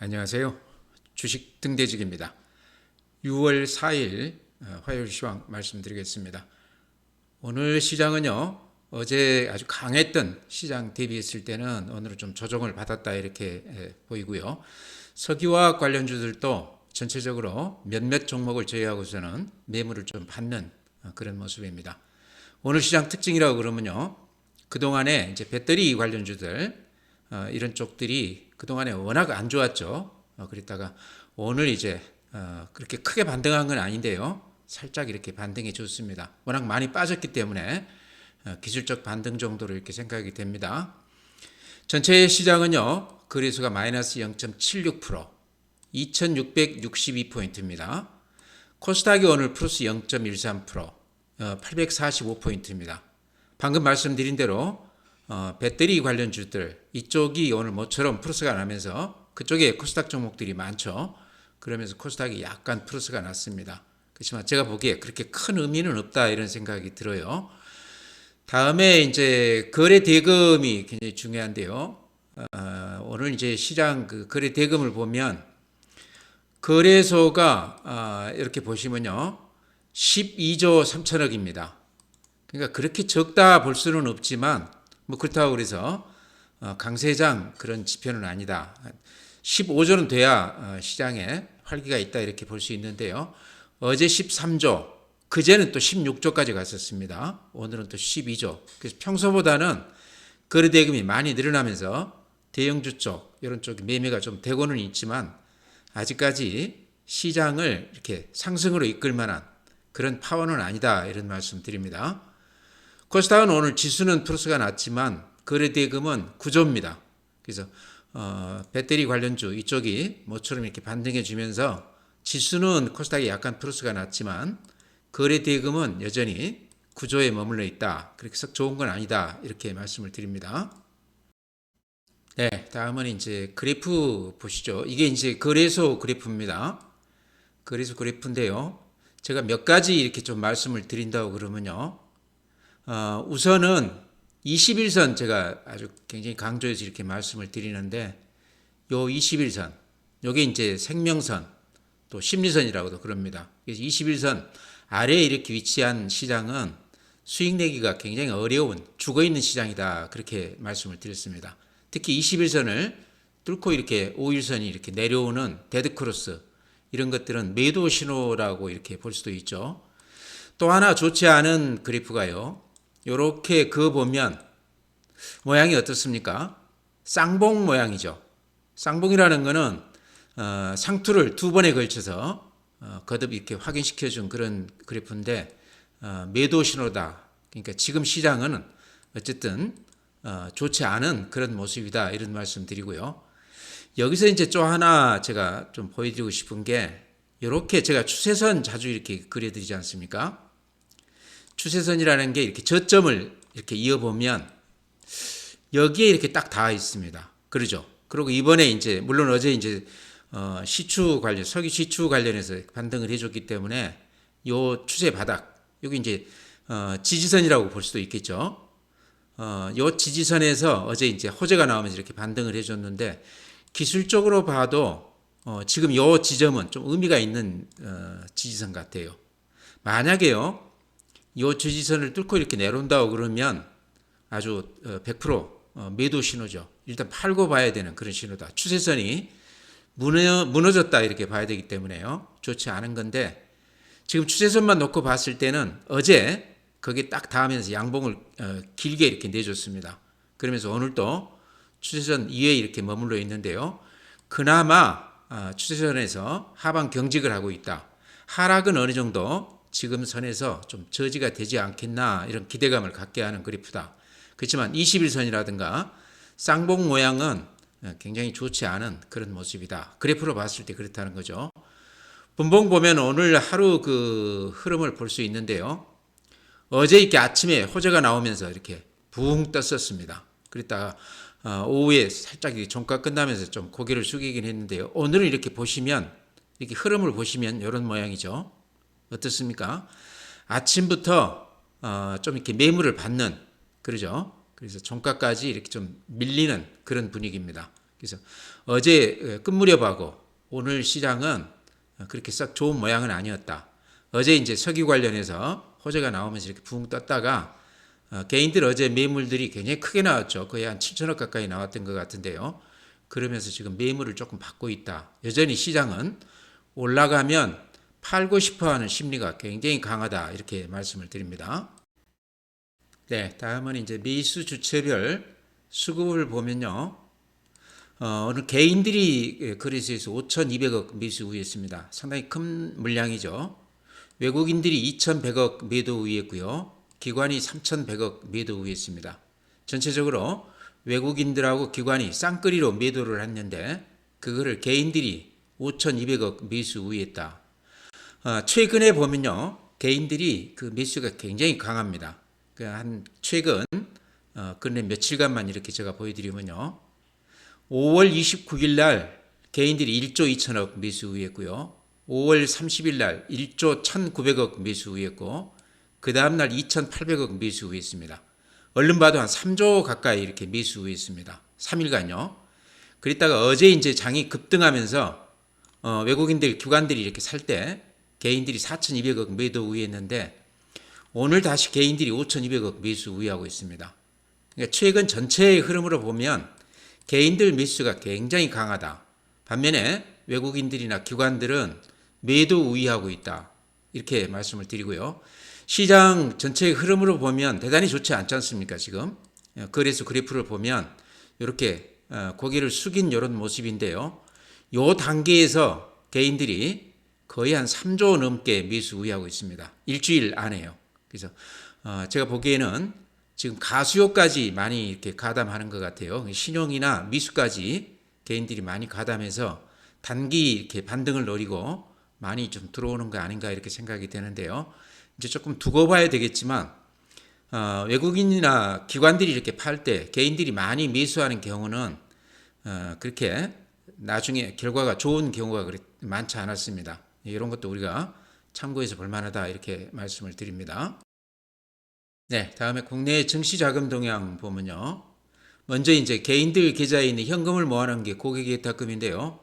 안녕하세요. 주식 등대직입니다. 6월 4일 화요일 시황 말씀드리겠습니다. 오늘 시장은요, 어제 아주 강했던 시장 대비했을 때는 오늘은 좀 조정을 받았다 이렇게 보이고요. 석유화학 관련주들도 전체적으로 몇몇 종목을 제외하고서는 매물을 좀 받는 그런 모습입니다. 오늘 시장 특징이라고 그러면요, 그동안에 이제 배터리 관련주들 이런 쪽들이 그동안에 워낙 안 좋았죠. 그랬다가 오늘 이제 그렇게 크게 반등한 건 아닌데요. 살짝 이렇게 반등해 줬습니다. 워낙 많이 빠졌기 때문에 기술적 반등 정도로 이렇게 생각이 됩니다. 전체 시장은요. 거래소가 마이너스 0.76%, 2662포인트입니다. 코스닥이 오늘 플러스 0.13%, 845포인트입니다. 방금 말씀드린 대로 배터리 관련주들 이쪽이 오늘 모처럼 플러스가 나면서 그쪽에 코스닥 종목들이 많죠. 그러면서 코스닥이 약간 플러스가 났습니다. 그렇지만 제가 보기에 그렇게 큰 의미는 없다 이런 생각이 들어요. 다음에 이제 거래 대금이 굉장히 중요한데요. 오늘 이제 시장 그 거래 대금을 보면 거래소가 이렇게 보시면요. 12조 3천억입니다. 그러니까 그렇게 적다 볼 수는 없지만 뭐 그렇다고 그래서 강세장 그런 지표는 아니다. 15조는 돼야 시장에 활기가 있다 이렇게 볼 수 있는데요. 어제 13조, 그제는 또 16조까지 갔었습니다. 오늘은 또 12조. 그래서 평소보다는 거래 대금이 많이 늘어나면서 대형주 쪽 이런 쪽 매매가 좀 되고는 있지만 아직까지 시장을 이렇게 상승으로 이끌 만한 그런 파워는 아니다 이런 말씀 드립니다. 코스닥은 오늘 지수는 플러스가 났지만 거래 대금은 구조입니다. 그래서 배터리 관련주 이쪽이 모처럼 이렇게 반등해 주면서 지수는 코스닥이 약간 플러스가 났지만 거래 대금은 여전히 구조에 머물러 있다. 그렇게 썩 좋은 건 아니다. 이렇게 말씀을 드립니다. 네, 다음은 이제 그래프 보시죠. 이게 이제 거래소 그래프입니다. 거래소 그래프인데요. 제가 몇 가지 이렇게 좀 말씀을 드린다고 그러면요. 우선은 21선 제가 아주 굉장히 강조해서 이렇게 말씀을 드리는데 요 21선, 요게 이제 생명선 또 심리선이라고도 그럽니다. 그래서 21선 아래에 이렇게 위치한 시장은 수익 내기가 굉장히 어려운 죽어있는 시장이다 그렇게 말씀을 드렸습니다. 특히 21선을 뚫고 이렇게 5일선이 이렇게 내려오는 데드크로스 이런 것들은 매도 신호라고 이렇게 볼 수도 있죠. 또 하나 좋지 않은 그래프가요. 이렇게 그어보면 모양이 어떻습니까? 쌍봉 모양이죠. 쌍봉이라는 것은 상투를 두 번에 걸쳐서 거듭 이렇게 확인시켜준 그런 그래프인데 매도 신호다. 그러니까 지금 시장은 어쨌든 좋지 않은 그런 모습이다 이런 말씀 드리고요. 여기서 이제 또 하나 제가 좀 보여드리고 싶은 게 이렇게 제가 추세선 자주 이렇게 그려드리지 않습니까? 추세선이라는 게 이렇게 저점을 이렇게 이어보면 여기에 이렇게 딱 닿아 있습니다. 그러죠? 그리고 이번에 이제 물론 어제 이제 시추 관련 석유 시추 관련해서 반등을 해줬기 때문에 요 추세 바닥 여기 이제 지지선이라고 볼 수도 있겠죠. 요 지지선에서 어제 이제 호재가 나오면서 이렇게 반등을 해줬는데 기술적으로 봐도 지금 요 지점은 좀 의미가 있는 지지선 같아요. 만약에요. 이 지지선을 뚫고 이렇게 내려온다고 그러면 아주 100% 매도 신호죠. 일단 팔고 봐야 되는 그런 신호다. 추세선이 무너졌다 이렇게 봐야 되기 때문에요. 좋지 않은 건데 지금 추세선만 놓고 봤을 때는 어제 거기에 딱 닿으면서 양봉을 길게 이렇게 내줬습니다. 그러면서 오늘도 추세선 이외에 이렇게 머물러 있는데요. 그나마 추세선에서 하방 경직을 하고 있다. 하락은 어느 정도 지금 선에서 좀 저지가 되지 않겠나 이런 기대감을 갖게 하는 그래프다. 그렇지만 21선이라든가 쌍봉 모양은 굉장히 좋지 않은 그런 모습이다. 그래프로 봤을 때 그렇다는 거죠. 분봉 보면 오늘 하루 그 흐름을 볼 수 있는데요. 어제 이렇게 아침에 호재가 나오면서 이렇게 붕 떴었습니다. 그랬다가 오후에 살짝 종가 끝나면서 좀 고개를 숙이긴 했는데요. 오늘은 이렇게 보시면 이렇게 흐름을 보시면 이런 모양이죠. 어떻습니까? 아침부터 좀 이렇게 매물을 받는 그러죠. 그래서 종가까지 이렇게 좀 밀리는 그런 분위기입니다. 그래서 어제 끝 무렵하고 오늘 시장은 그렇게 썩 좋은 모양은 아니었다. 어제 이제 석유 관련해서 호재가 나오면서 이렇게 붕 떴다가 개인들 어제 매물들이 굉장히 크게 나왔죠. 거의 한 7천억 가까이 나왔던 것 같은데요. 그러면서 지금 매물을 조금 받고 있다. 여전히 시장은 올라가면 팔고 싶어 하는 심리가 굉장히 강하다. 이렇게 말씀을 드립니다. 네, 다음은 이제 매수 주체별 수급을 보면요. 오늘 개인들이 거래소에서 5,200억 매수 우위했습니다. 상당히 큰 물량이죠. 외국인들이 2,100억 매도 우위했고요. 기관이 3,100억 매도 우위했습니다. 전체적으로 외국인들하고 기관이 쌍끌이로 매도를 했는데 그거를 개인들이 5,200억 매수 우위했다. 최근에 보면요. 개인들이 그 매수가 굉장히 강합니다. 한 최근 근래 며칠간만 이렇게 제가 보여드리면요. 5월 29일 날 개인들이 1조 2천억 매수 우위했고요. 5월 30일 날 1조 1,900억 매수 우위했고 그 다음 날 2,800억 매수 우위했습니다. 얼른 봐도 한 3조 가까이 이렇게 매수 우위했습니다. 3일간요. 그랬다가 어제 이제 장이 급등하면서 외국인들 기관들이 이렇게 살 때 개인들이 4,200억 매도 우위했는데 오늘 다시 개인들이 5,200억 매수 우위하고 있습니다. 그러니까 최근 전체의 흐름으로 보면 개인들 매수가 굉장히 강하다. 반면에 외국인들이나 기관들은 매도 우위하고 있다. 이렇게 말씀을 드리고요. 시장 전체의 흐름으로 보면 대단히 좋지 않지 않습니까? 지금 거래소 그래프를 보면 이렇게 고개를 숙인 이런 모습인데요. 이 단계에서 개인들이 거의 한 3조 넘게 매수 우위하고 있습니다. 일주일 안에요. 그래서 제가 보기에는 지금 가수요까지 많이 이렇게 가담하는 것 같아요. 신용이나 미수까지 개인들이 많이 가담해서 단기 이렇게 반등을 노리고 많이 좀 들어오는 거 아닌가 이렇게 생각이 되는데요. 이제 조금 두고 봐야 되겠지만 외국인이나 기관들이 이렇게 팔 때 개인들이 많이 매수하는 경우는 그렇게 나중에 결과가 좋은 경우가 많지 않았습니다. 이런 것도 우리가 참고해서 볼 만하다 이렇게 말씀을 드립니다. 네, 다음에 국내 증시 자금 동향 보면요. 먼저 이제 개인들 계좌에 있는 현금을 모아놓은 게 고객예탁금인데요.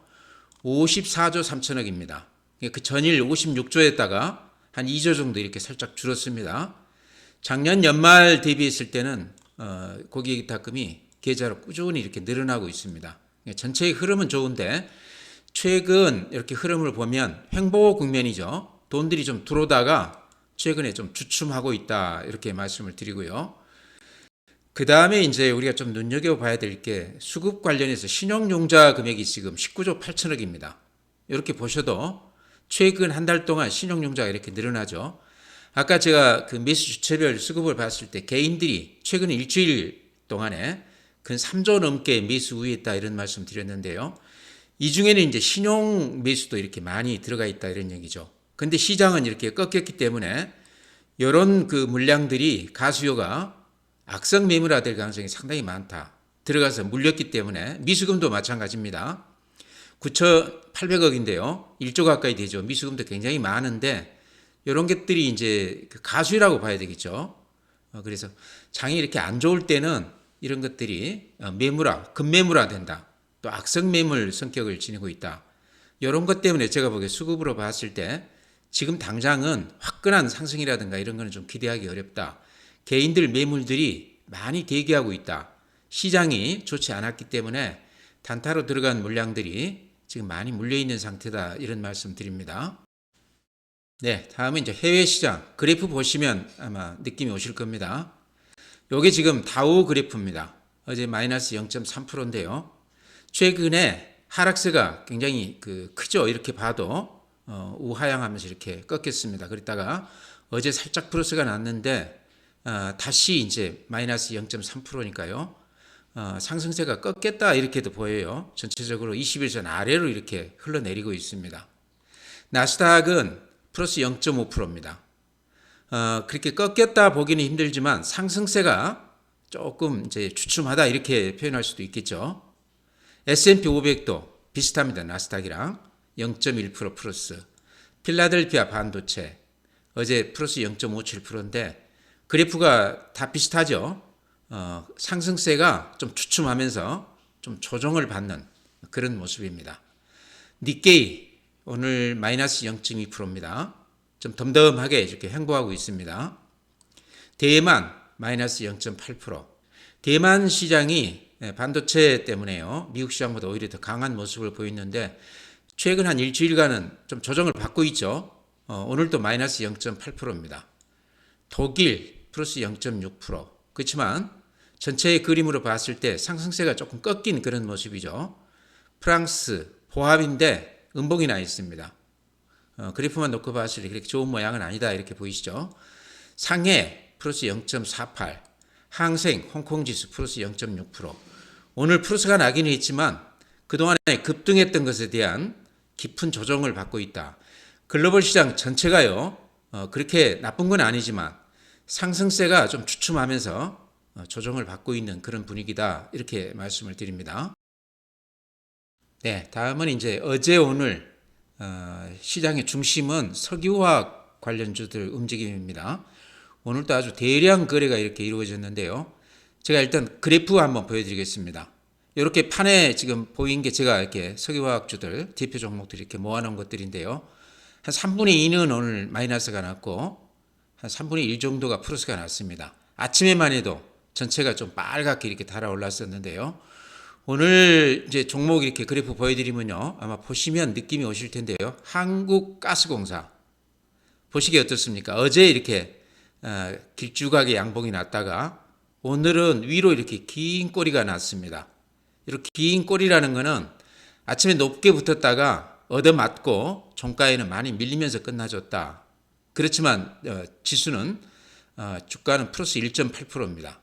54조 3천억입니다. 그 전일 56조에다가 한 2조 정도 이렇게 살짝 줄었습니다. 작년 연말 대비했을 때는 고객예탁금이 계좌로 꾸준히 이렇게 늘어나고 있습니다. 전체의 흐름은 좋은데 최근 이렇게 흐름을 보면 횡보 국면이죠. 돈들이 좀 들어오다가 최근에 좀 주춤하고 있다 이렇게 말씀을 드리고요. 그 다음에 이제 우리가 좀 눈여겨봐야 될 게 수급 관련해서 신용융자 금액이 지금 19조 8천억입니다. 이렇게 보셔도 최근 한 달 동안 신용융자가 이렇게 늘어나죠. 아까 제가 그 매수 주체별 수급을 봤을 때 개인들이 최근 일주일 동안에 근 3조 넘게 매수 우위했다 이런 말씀 드렸는데요. 이 중에는 이제 신용 매수도 이렇게 많이 들어가 있다 이런 얘기죠. 근데 시장은 이렇게 꺾였기 때문에 이런 그 물량들이 가수요가 악성 매물화될 가능성이 상당히 많다. 들어가서 물렸기 때문에 미수금도 마찬가지입니다. 9,800억인데요. 1조 가까이 되죠. 미수금도 굉장히 많은데 이런 것들이 이제 가수라고 봐야 되겠죠. 그래서 장이 이렇게 안 좋을 때는 이런 것들이 매물화, 급매물화 된다. 또 악성 매물 성격을 지니고 있다. 이런 것 때문에 제가 보기에 수급으로 봤을 때 지금 당장은 화끈한 상승이라든가 이런 거는 좀 기대하기 어렵다. 개인들 매물들이 많이 대기하고 있다. 시장이 좋지 않았기 때문에 단타로 들어간 물량들이 지금 많이 물려있는 상태다. 이런 말씀 드립니다. 네, 다음은 이제 해외 시장 그래프 보시면 아마 느낌이 오실 겁니다. 요게 지금 다우 그래프입니다. 어제 마이너스 0.3%인데요. 최근에 하락세가 굉장히 크죠. 이렇게 봐도 우하향하면서 이렇게 꺾였습니다. 그랬다가 어제 살짝 플러스가 났는데 다시 이제 마이너스 0.3%니까요. 상승세가 꺾였다 이렇게도 보여요. 전체적으로 20일선 아래로 이렇게 흘러내리고 있습니다. 나스닥은 플러스 0.5%입니다. 그렇게 꺾였다 보기는 힘들지만 상승세가 조금 이제 주춤하다 이렇게 표현할 수도 있겠죠. S&P 500도 비슷합니다. 나스닥이랑 0.1% 플러스. 필라델피아 반도체 어제 플러스 0.57%인데 그래프가 다 비슷하죠. 상승세가 좀 주춤하면서 좀 조정을 받는 그런 모습입니다. 니케이 오늘 마이너스 0.2%입니다. 좀 덤덤하게 이렇게 횡보하고 있습니다. 대만 마이너스 0.8%. 대만 시장이 반도체 때문에요. 미국 시장보다 오히려 더 강한 모습을 보이는데 최근 한 일주일간은 좀 조정을 받고 있죠. 오늘도 마이너스 0.8%입니다. 독일 플러스 0.6%. 그렇지만 전체의 그림으로 봤을 때 상승세가 조금 꺾인 그런 모습이죠. 프랑스 보합인데 음봉이 나 있습니다. 그래프만 놓고 봤을 때 그렇게 좋은 모양은 아니다 이렇게 보이시죠. 상해 플러스 0.48, 항생 홍콩지수 플러스 0.6%. 오늘 플러스가 나긴 했지만 그동안에 급등했던 것에 대한 깊은 조정을 받고 있다. 글로벌 시장 전체가요 그렇게 나쁜 건 아니지만 상승세가 좀 주춤하면서 조정을 받고 있는 그런 분위기다 이렇게 말씀을 드립니다. 네, 다음은 이제 어제 오늘 시장의 중심은 석유화학 관련주들 움직임입니다. 오늘도 아주 대량 거래가 이렇게 이루어졌는데요. 제가 일단 그래프 한번 보여드리겠습니다. 이렇게 판에 지금 보인 게 제가 이렇게 석유화학주들 대표 종목들 이렇게 모아놓은 것들인데요. 한 3분의 2는 오늘 마이너스가 났고 한 3분의 1 정도가 플러스가 났습니다. 아침에만 해도 전체가 좀 빨갛게 이렇게 달아올랐었는데요. 오늘 이제 종목 이렇게 그래프 보여드리면요. 아마 보시면 느낌이 오실 텐데요. 한국가스공사. 보시기 어떻습니까? 어제 이렇게 길쭉하게 양봉이 났다가 오늘은 위로 이렇게 긴 꼬리가 났습니다. 이렇게 긴 꼬리라는 거는 아침에 높게 붙었다가 얻어맞고 종가에는 많이 밀리면서 끝나줬다. 그렇지만 지수는 주가는 플러스 1.8%입니다.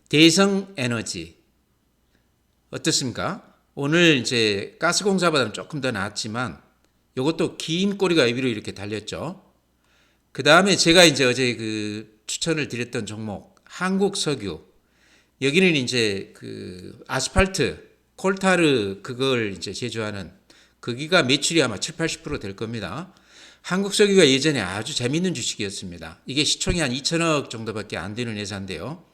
대성에너지 어떻습니까? 오늘 이제 가스공사보다는 조금 더 나았지만 이것도 긴 꼬리가 위로 이렇게 달렸죠. 그 다음에 제가 이제 어제 그 추천을 드렸던 종목 한국석유. 여기는 이제 그 아스팔트 콜타르 그걸 이제 제조하는 거기가 매출이 아마 7, 80%될 겁니다. 한국석유가 예전에 아주 재밌는 주식이었습니다. 이게 시총이 한 2천억 정도밖에 안 되는 회사인데요.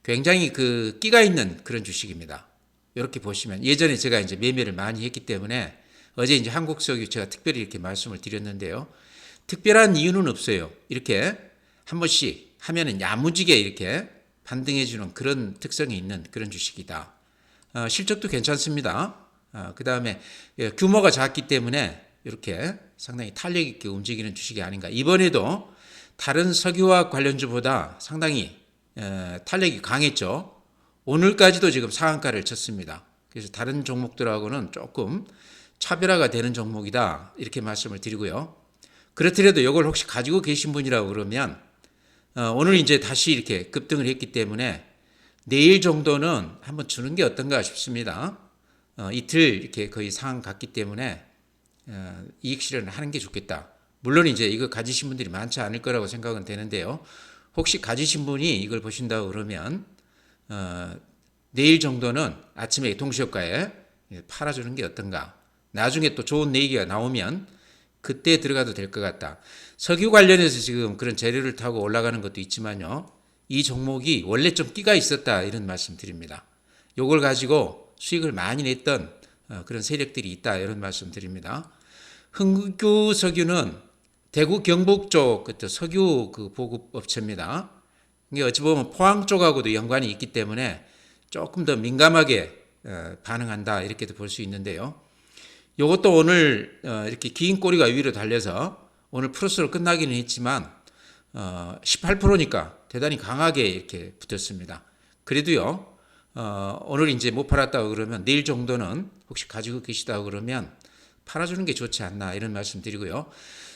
굉장히 그 끼가 있는 그런 주식입니다. 이렇게 보시면 예전에 제가 이제 매매를 많이 했기 때문에 어제 이제 한국석유 제가 특별히 이렇게 말씀을 드렸는데요. 특별한 이유는 없어요. 이렇게 한 번씩 하면은 야무지게 이렇게 반등해주는 그런 특성이 있는 그런 주식이다. 실적도 괜찮습니다. 그 다음에 규모가 작기 때문에 이렇게 상당히 탄력 있게 움직이는 주식이 아닌가. 이번에도 다른 석유화학 관련주보다 상당히 탄력이 강했죠. 오늘까지도 지금 상한가를 쳤습니다. 그래서 다른 종목들하고는 조금 차별화가 되는 종목이다 이렇게 말씀을 드리고요. 그렇더라도 이걸 혹시 가지고 계신 분이라고 그러면 오늘 이제 다시 이렇게 급등을 했기 때문에 내일 정도는 한번 주는 게 어떤가 싶습니다. 이틀 이렇게 거의 상한 갔기 때문에 이익 실현을 하는 게 좋겠다. 물론 이제 이거 가지신 분들이 많지 않을 거라고 생각은 되는데요. 혹시 가지신 분이 이걸 보신다고 그러면 내일 정도는 아침에 동시효과에 팔아주는 게 어떤가. 나중에 또 좋은 얘기가 나오면 그때 들어가도 될 것 같다. 석유 관련해서 지금 그런 재료를 타고 올라가는 것도 있지만요. 이 종목이 원래 좀 끼가 있었다 이런 말씀 드립니다. 요걸 가지고 수익을 많이 냈던 그런 세력들이 있다 이런 말씀 드립니다. 흥규 석유는 대구 경북 쪽 그때 석유 그 보급 업체입니다. 이게 어찌 보면 포항 쪽하고도 연관이 있기 때문에 조금 더 민감하게 반응한다 이렇게도 볼 수 있는데요. 이것도 오늘 이렇게 긴 꼬리가 위로 달려서 오늘 플러스로 끝나기는 했지만 18%니까 대단히 강하게 이렇게 붙었습니다. 그래도요 오늘 이제 못 팔았다고 그러면 내일 정도는 혹시 가지고 계시다고 그러면 팔아주는 게 좋지 않나 이런 말씀 드리고요.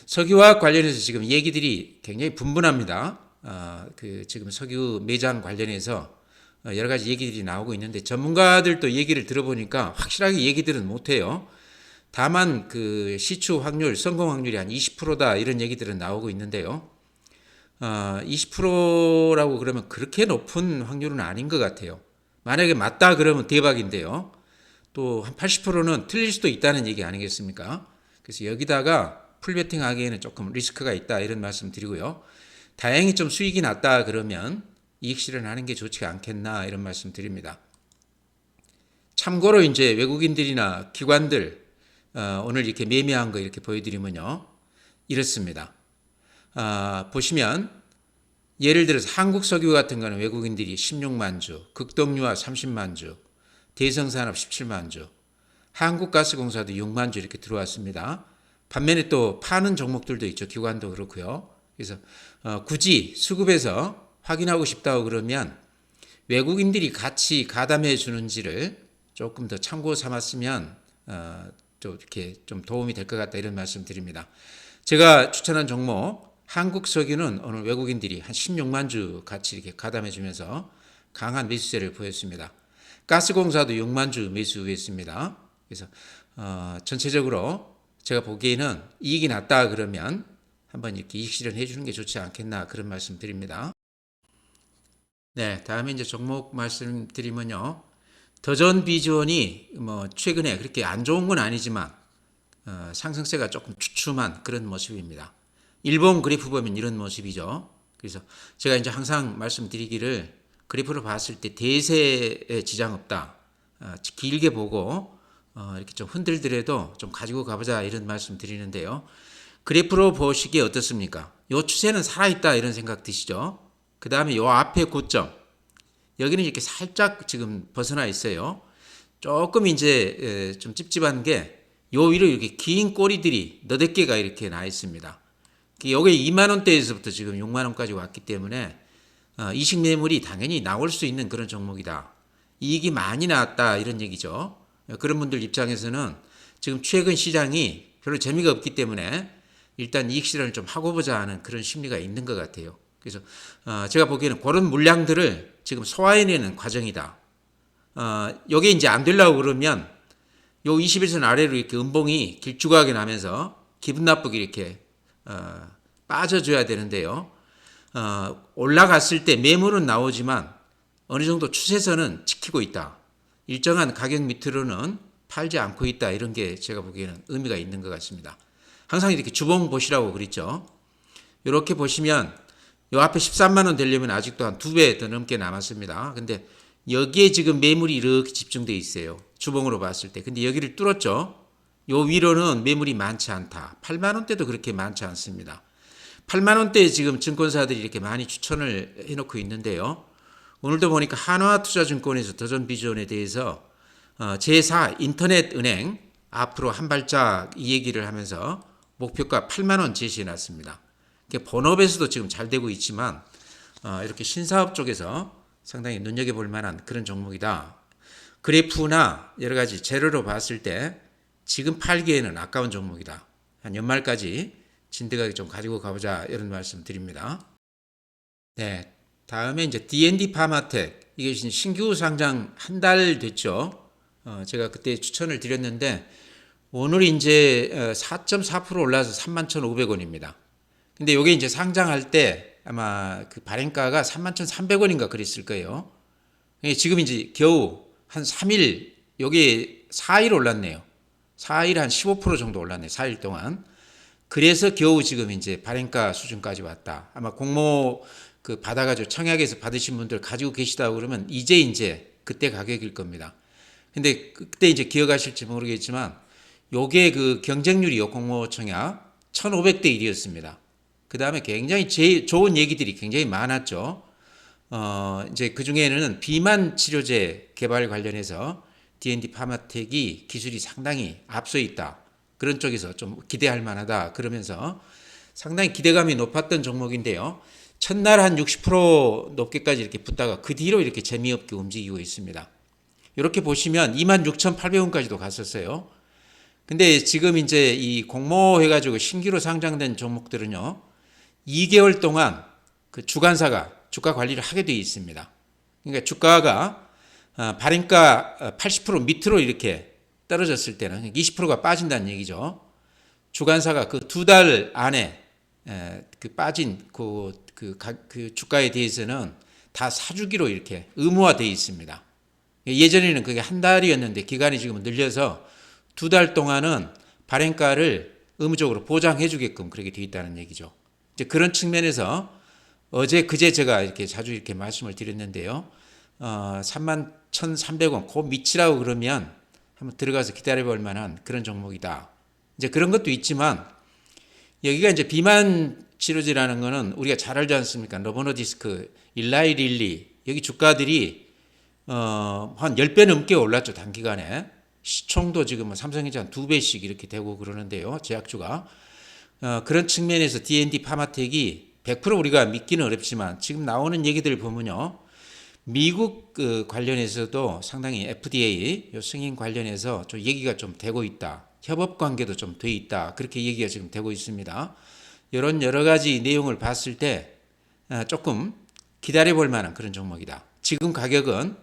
석유화학 관련해서 지금 얘기들이 굉장히 분분합니다. 그 지금 석유 매장 관련해서 여러 가지 얘기들이 나오고 있는데 전문가들도 얘기를 들어보니까 확실하게 얘기들은 못해요. 다만 그 시추 확률, 성공 확률이 한 20%다 이런 얘기들은 나오고 있는데요. 20%라고 그러면 그렇게 높은 확률은 아닌 것 같아요. 만약에 맞다 그러면 대박인데요. 또 한 80%는 틀릴 수도 있다는 얘기 아니겠습니까? 그래서 여기다가 풀베팅 하기에는 조금 리스크가 있다 이런 말씀 드리고요. 다행히 좀 수익이 났다 그러면 이익 실현하는 게 좋지 않겠나 이런 말씀 드립니다. 참고로 이제 외국인들이나 기관들 오늘 이렇게 매매한 거 이렇게 보여드리면요. 이렇습니다. 보시면 예를 들어서 한국석유 같은 거는 외국인들이 16만 주, 극동유화 30만 주, 대성산업 17만 주, 한국가스공사도 6만 주 이렇게 들어왔습니다. 반면에 또 파는 종목들도 있죠. 기관도 그렇고요. 그래서 굳이 수급에서 확인하고 싶다고 그러면 외국인들이 같이 가담해 주는지를 조금 더 참고 삼았으면 또 이렇게 좀 도움이 될 것 같다 이런 말씀 드립니다. 제가 추천한 종목 한국석유는 오늘 외국인들이 한 16만 주 같이 이렇게 가담해 주면서 강한 매수세를 보였습니다. 가스공사도 6만 주 매수했습니다. 그래서 전체적으로 제가 보기에는 이익이 났다 그러면 한번 이렇게 이익 실현해 주는 게 좋지 않겠나 그런 말씀 드립니다. 네, 다음에 이제 종목 말씀드리면요. 더전 비전이 뭐 최근에 그렇게 안 좋은 건 아니지만 상승세가 조금 주춤한 그런 모습입니다. 일본 그래프 보면 이런 모습이죠. 그래서 제가 이제 항상 말씀드리기를 그래프를 봤을 때 대세에 지장 없다. 길게 보고 이렇게 좀 흔들더라도 좀 가지고 가보자 이런 말씀 드리는데요. 그래프로 보시기에 어떻습니까? 요 추세는 살아있다 이런 생각 드시죠? 그 다음에 요 앞에 고점 여기는 이렇게 살짝 지금 벗어나 있어요. 조금 이제 좀 찝찝한 게 요 위로 이렇게 긴 꼬리들이 너댓 개가 이렇게 나 있습니다. 여기 2만 원대에서부터 지금 6만 원까지 왔기 때문에 이식 매물이 당연히 나올 수 있는 그런 종목이다. 이익이 많이 나왔다 이런 얘기죠. 그런 분들 입장에서는 지금 최근 시장이 별로 재미가 없기 때문에 일단 이익 실현을 좀 하고 보자 하는 그런 심리가 있는 것 같아요. 그래서 제가 보기에는 그런 물량들을 지금 소화해내는 과정이다. 여기 이제 안 되려고 그러면 요 21선 아래로 이렇게 음봉이 길쭉하게 나면서 기분 나쁘게 이렇게 빠져줘야 되는데요. 올라갔을 때 매물은 나오지만 어느 정도 추세선은 지키고 있다. 일정한 가격 밑으로는 팔지 않고 있다. 이런 게 제가 보기에는 의미가 있는 것 같습니다. 항상 이렇게 주봉 보시라고 그랬죠. 이렇게 보시면 요 앞에 13만 원 되려면 아직도 한 2배 더 넘게 남았습니다. 근데 여기에 지금 매물이 이렇게 집중되어 있어요. 주봉으로 봤을 때. 근데 여기를 뚫었죠. 요 위로는 매물이 많지 않다. 8만 원대도 그렇게 많지 않습니다. 8만 원대에 지금 증권사들이 이렇게 많이 추천을 해놓고 있는데요. 오늘도 보니까 한화투자증권에서 더전비전에 대해서 제4 인터넷은행 앞으로 한 발짝 이 얘기를 하면서 목표가 8만 원 제시해놨습니다. 본업에서도 지금 잘 되고 있지만 이렇게 신사업 쪽에서 상당히 눈여겨볼 만한 그런 종목이다. 그래프나 여러 가지 재료로 봤을 때 지금 팔기에는 아까운 종목이다. 한 연말까지 진득하게 좀 가지고 가보자 이런 말씀 드립니다. 네, 다음에 이제 D&D 파마텍 이게 신규 상장 한 달 됐죠. 제가 그때 추천을 드렸는데 오늘 이제 4.4% 올라서 31,500원입니다. 근데 이게 이제 상장할 때 아마 그 발행가가 31,300원인가 그랬을 거예요. 지금 이제 겨우 한 3일, 여기 4일 올랐네요. 4일 한 15% 정도 올랐네요. 4일 동안. 그래서 겨우 지금 이제 발행가 수준까지 왔다. 아마 공모 그 받아가지고 청약에서 받으신 분들 가지고 계시다고 그러면 이제 그때 가격일 겁니다. 근데 그때 이제 기억하실지 모르겠지만 요게 그 경쟁률이 요 공모 청약 1,500대 1이었습니다. 그 다음에 굉장히 좋은 얘기들이 굉장히 많았죠. 이제 그 중에는 비만 치료제 개발 관련해서 D&D 파마텍이 기술이 상당히 앞서 있다. 그런 쪽에서 좀 기대할 만하다. 그러면서 상당히 기대감이 높았던 종목인데요. 첫날 한 60% 높게까지 이렇게 붙다가 그 뒤로 이렇게 재미없게 움직이고 있습니다. 이렇게 보시면 26,800원까지도 갔었어요. 근데 지금 이제 이 공모해가지고 신규로 상장된 종목들은요, 2개월 동안 그 주관사가 주가 관리를 하게 되어 있습니다. 그러니까 주가가 발행가 80% 밑으로 이렇게 떨어졌을 때는 20%가 빠진다는 얘기죠. 주관사가 그 2달 안에 그 빠진 그 주가에 대해서는 다 사주기로 이렇게 의무화되어 있습니다. 예전에는 그게 한 달이었는데 기간이 지금 늘려서 2달 동안은 발행가를 의무적으로 보장해 주게끔 그렇게 되어 있다는 얘기죠. 이제 그런 측면에서 어제 그제 제가 이렇게 자주 이렇게 말씀을 드렸는데요. 31,300원 그 밑이라고 그러면 한번 들어가서 기다려볼 만한 그런 종목이다. 이제 그런 것도 있지만 여기가 이제 비만 치료제라는 거는 우리가 잘 알지 않습니까? 노보노디스크, 일라이 릴리 여기 주가들이 한 10배 넘게 올랐죠. 단기간에. 시총도 지금 뭐 삼성전자 한 2배씩 이렇게 되고 그러는데요. 제약주가. 그런 측면에서 D&D 파마텍이 100% 우리가 믿기는 어렵지만 지금 나오는 얘기들 보면요. 미국 그 관련해서도 상당히 FDA 요 승인 관련해서 좀 얘기가 좀 되고 있다. 협업 관계도 좀 돼 있다. 그렇게 얘기가 지금 되고 있습니다. 이런 여러 가지 내용을 봤을 때 조금 기다려 볼 만한 그런 종목이다. 지금 가격은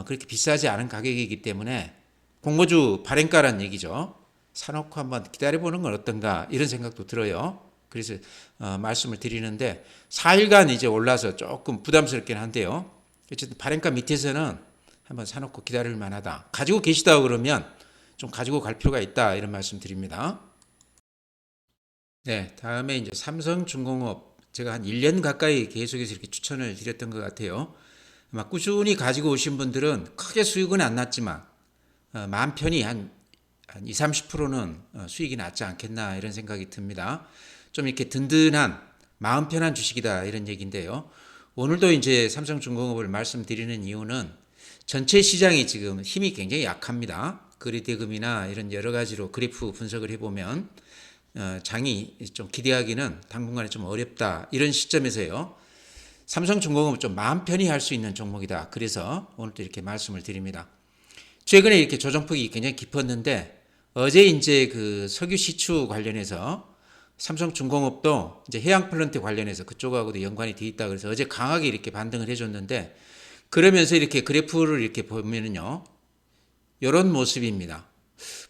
그렇게 비싸지 않은 가격이기 때문에 공모주 발행가란 얘기죠. 사놓고 한번 기다려 보는 건 어떤가 이런 생각도 들어요. 그래서 말씀을 드리는데 4일간 이제 올라서 조금 부담스럽긴 한데요. 어쨌든 발행가 밑에서는 한번 사놓고 기다릴 만하다. 가지고 계시다고 그러면 좀 가지고 갈 필요가 있다 이런 말씀 드립니다. 네, 다음에 이제 삼성중공업 제가 한 1년 가까이 계속해서 이렇게 추천을 드렸던 것 같아요. 아마 꾸준히 가지고 오신 분들은 크게 수익은 안 났지만 마음 편히 한 2, 30%는 수익이 났지 않겠나 이런 생각이 듭니다. 좀 이렇게 든든한 마음 편한 주식이다 이런 얘기인데요. 오늘도 이제 삼성중공업을 말씀드리는 이유는 전체 시장이 지금 힘이 굉장히 약합니다. 거래대금이나 이런 여러 가지로 그래프 분석을 해보면 장이 좀 기대하기는 당분간에 좀 어렵다 이런 시점에서요. 삼성중공업은 좀 마음 편히 할 수 있는 종목이다. 그래서 오늘도 이렇게 말씀을 드립니다. 최근에 이렇게 조정폭이 굉장히 깊었는데 어제 이제 그 석유 시추 관련해서 삼성중공업도 이제 해양 플랜트 관련해서 그쪽하고도 연관이 돼 있다 그래서 어제 강하게 이렇게 반등을 해줬는데 그러면서 이렇게 그래프를 이렇게 보면은요 이런 모습입니다.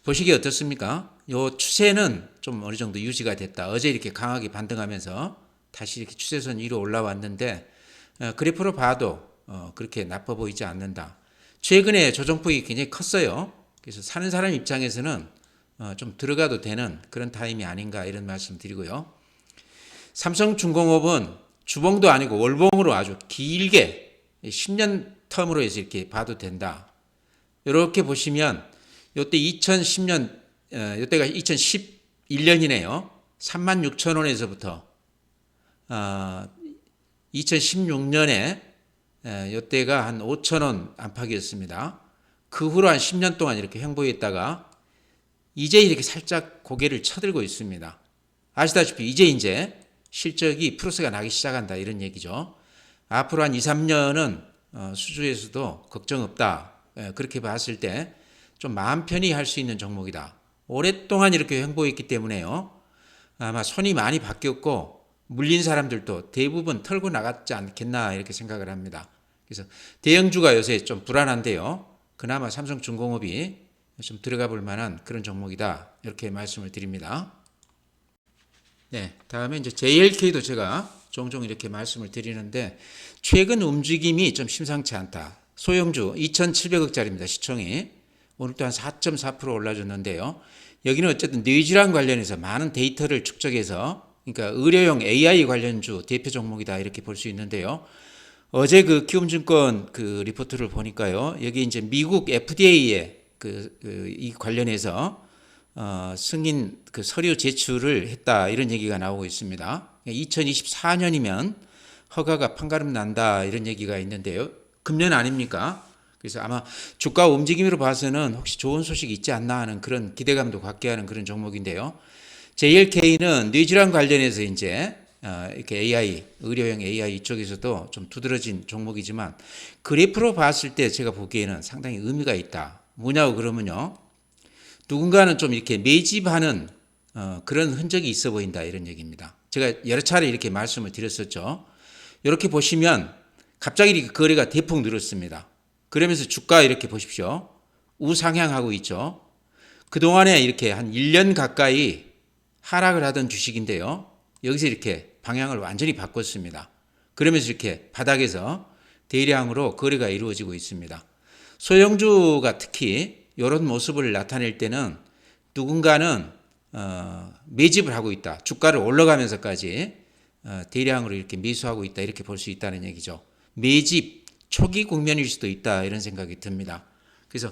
보시기에 어떻습니까? 요 추세는 좀 어느 정도 유지가 됐다. 어제 이렇게 강하게 반등하면서 다시 이렇게 추세선 위로 올라왔는데 그래프로 봐도 그렇게 나빠 보이지 않는다. 최근에 조정폭이 굉장히 컸어요. 그래서 사는 사람 입장에서는 좀 들어가도 되는 그런 타임이 아닌가 이런 말씀 드리고요. 삼성중공업은 주봉도 아니고 월봉으로 아주 길게 10년 텀으로 해서 이렇게 봐도 된다. 이렇게 보시면 이때 2010년 이때가 2011년이네요. 36,000원에서부터 2016년에 이때가 한 5,000원 안팎이었습니다. 그 후로 한 10년 동안 이렇게 횡보했다가 이제 이렇게 살짝 고개를 쳐들고 있습니다. 아시다시피 이제 실적이 플러스가 나기 시작한다 이런 얘기죠. 앞으로 한 2, 3년은 수주에서도 걱정 없다. 그렇게 봤을 때 좀 마음 편히 할 수 있는 종목이다. 오랫동안 이렇게 횡보했기 때문에요. 아마 손이 많이 바뀌었고 물린 사람들도 대부분 털고 나갔지 않겠나 이렇게 생각을 합니다. 그래서 대형주가 요새 좀 불안한데요. 그나마 삼성중공업이 좀 들어가 볼 만한 그런 종목이다. 이렇게 말씀을 드립니다. 네, 다음에 이제 JLK도 제가 종종 이렇게 말씀을 드리는데 최근 움직임이 좀 심상치 않다. 소형주 2,700억짜리입니다. 시총이. 오늘 또한 4.4% 올라줬는데요. 여기는 어쨌든 뇌질환 관련해서 많은 데이터를 축적해서 그러니까 의료용 AI 관련주 대표 종목이다 이렇게 볼 수 있는데요. 어제 그 키움증권 그 리포트를 보니까요. 여기 이제 미국 FDA에 이 관련해서 승인 그 서류 제출을 했다 이런 얘기가 나오고 있습니다. 2024년이면 허가가 판가름 난다 이런 얘기가 있는데요. 금년 아닙니까? 그래서 아마 주가 움직임으로 봐서는 혹시 좋은 소식이 있지 않나 하는 그런 기대감도 갖게 하는 그런 종목인데요. JLK는 뇌질환 관련해서 이제 이렇게 AI, 의료용 AI 이쪽에서도 좀 두드러진 종목이지만 그래프로 봤을 때 제가 보기에는 상당히 의미가 있다. 뭐냐고 그러면요. 누군가는 좀 이렇게 매집하는 그런 흔적이 있어 보인다 이런 얘기입니다. 제가 여러 차례 이렇게 말씀을 드렸었죠. 이렇게 보시면 갑자기 이렇게 거래가 대폭 늘었습니다. 그러면서 주가 이렇게 보십시오. 우상향하고 있죠. 그동안에 이렇게 한 1년 가까이 하락을 하던 주식인데요. 여기서 이렇게 방향을 완전히 바꿨습니다. 그러면서 이렇게 바닥에서 대량으로 거래가 이루어지고 있습니다. 소형주가 특히 이런 모습을 나타낼 때는 누군가는 매집을 하고 있다. 주가를 올라가면서까지 대량으로 이렇게 매수하고 있다. 이렇게 볼 수 있다는 얘기죠. 매집, 초기 국면일 수도 있다 이런 생각이 듭니다. 그래서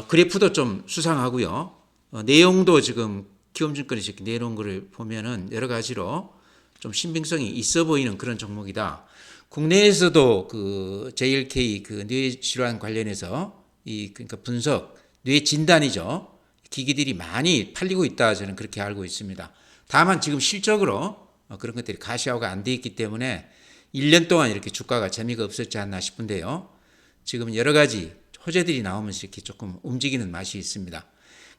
그래프도 좀 수상하고요. 내용도 지금 기업증권에서 이렇게 내놓은 거를 보면은 여러 가지로 좀 신빙성이 있어 보이는 그런 종목이다. 국내에서도 그 JLK 그 뇌질환 관련해서 그러니까 분석, 뇌 진단이죠. 기기들이 많이 팔리고 있다 저는 그렇게 알고 있습니다. 다만 지금 실적으로 그런 것들이 가시화가 안 돼 있기 때문에 1년 동안 이렇게 주가가 재미가 없었지 않나 싶은데요. 지금 여러 가지 호재들이 나오면서 이렇게 조금 움직이는 맛이 있습니다.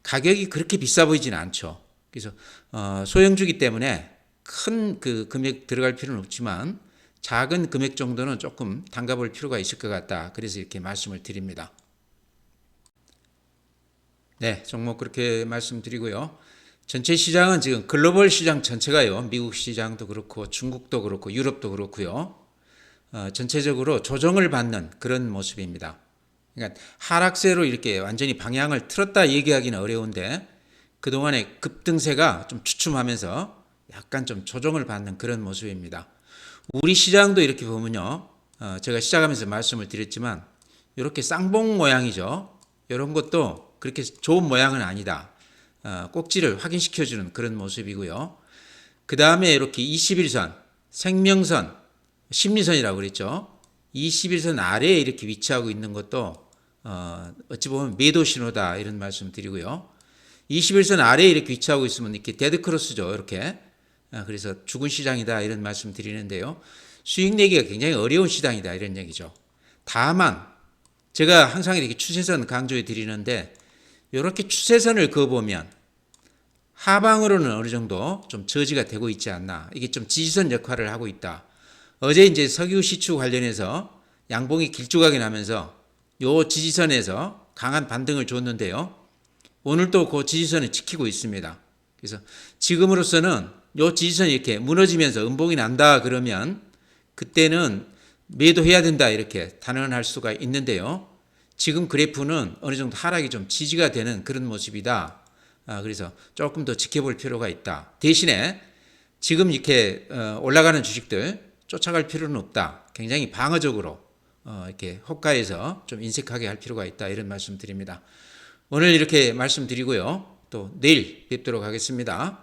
가격이 그렇게 비싸 보이지는 않죠. 그래서 소형주기 때문에 큰 그 금액 들어갈 필요는 없지만 작은 금액 정도는 조금 담가 볼 필요가 있을 것 같다. 그래서 이렇게 말씀을 드립니다. 네, 종목 그렇게 말씀드리고요. 전체 시장은 지금 글로벌 시장 전체가요. 미국 시장도 그렇고 중국도 그렇고 유럽도 그렇고요. 전체적으로 조정을 받는 그런 모습입니다. 그러니까 하락세로 이렇게 완전히 방향을 틀었다 얘기하기는 어려운데 그동안의 급등세가 좀 주춤하면서 약간 좀 조정을 받는 그런 모습입니다. 우리 시장도 이렇게 보면요. 제가 시작하면서 말씀을 드렸지만 이렇게 쌍봉 모양이죠. 이런 것도 그렇게 좋은 모양은 아니다. 꼭지를 확인시켜주는 그런 모습이고요. 그 다음에 이렇게 21선, 생명선, 심리선이라고 그랬죠. 21선 아래에 이렇게 위치하고 있는 것도 어찌 보면 매도 신호다 이런 말씀 드리고요. 21선 아래에 이렇게 위치하고 있으면 이렇게 데드크로스죠. 이렇게. 그래서 죽은 시장이다 이런 말씀 드리는데요. 수익 내기가 굉장히 어려운 시장이다 이런 얘기죠. 다만 제가 항상 이렇게 추세선 강조해 드리는데 이렇게 추세선을 그어보면 하방으로는 어느 정도 좀 저지가 되고 있지 않나. 이게 좀 지지선 역할을 하고 있다. 어제 이제 석유 시추 관련해서 양봉이 길쭉하게 나면서 요 지지선에서 강한 반등을 줬는데요. 오늘도 그 지지선을 지키고 있습니다. 그래서 지금으로서는 요 지지선이 이렇게 무너지면서 음봉이 난다 그러면 그때는 매도해야 된다 이렇게 단언할 수가 있는데요. 지금 그래프는 어느 정도 하락이 좀 지지가 되는 그런 모습이다. 그래서 조금 더 지켜볼 필요가 있다. 대신에 지금 이렇게 올라가는 주식들 쫓아갈 필요는 없다. 굉장히 방어적으로 이렇게 호가에서 좀 인색하게 할 필요가 있다. 이런 말씀 드립니다. 오늘 이렇게 말씀드리고요. 또 내일 뵙도록 하겠습니다.